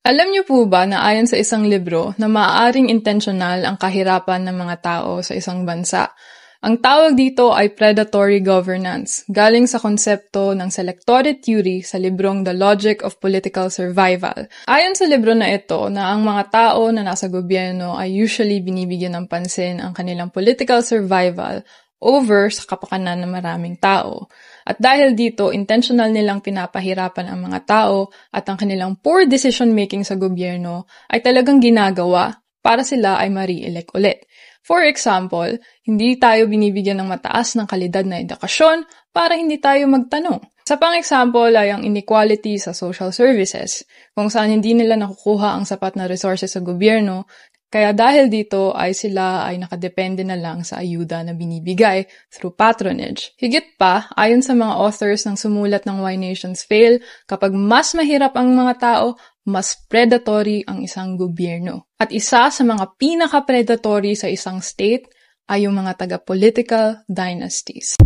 Alam niyo po ba na ayon sa isang libro na maaaring intensyonal ang kahirapan ng mga tao sa isang bansa? Ang tawag dito ay predatory governance, galing sa konsepto ng selectory theory sa librong The Logic of Political Survival. Ayon sa libro na ito na ang mga tao na nasa gobyerno ay usually binibigyan ng pansin ang kanilang political survival over sa kapakanan ng maraming tao. At dahil dito, intentional nilang pinapahirapan ang mga tao at ang kanilang poor decision-making sa gobyerno ay talagang ginagawa para sila ay ma-re-elect ulit. For example, hindi tayo binibigyan ng mataas ng kalidad na edukasyon para hindi tayo magtanong. Sa pang-example ay ang inequality sa social services, kung saan hindi nila nakukuha ang sapat na resources sa gobyerno, kaya dahil dito ay sila ay nakadepende na lang sa ayuda na binibigay through patronage. Higit pa, ayon sa mga authors ng sumulat ng Why Nations Fail, kapag mas mahirap ang mga tao, mas predatory ang isang gobyerno. At isa sa mga pinaka-predatory sa isang state ay yung mga taga-political dynasties.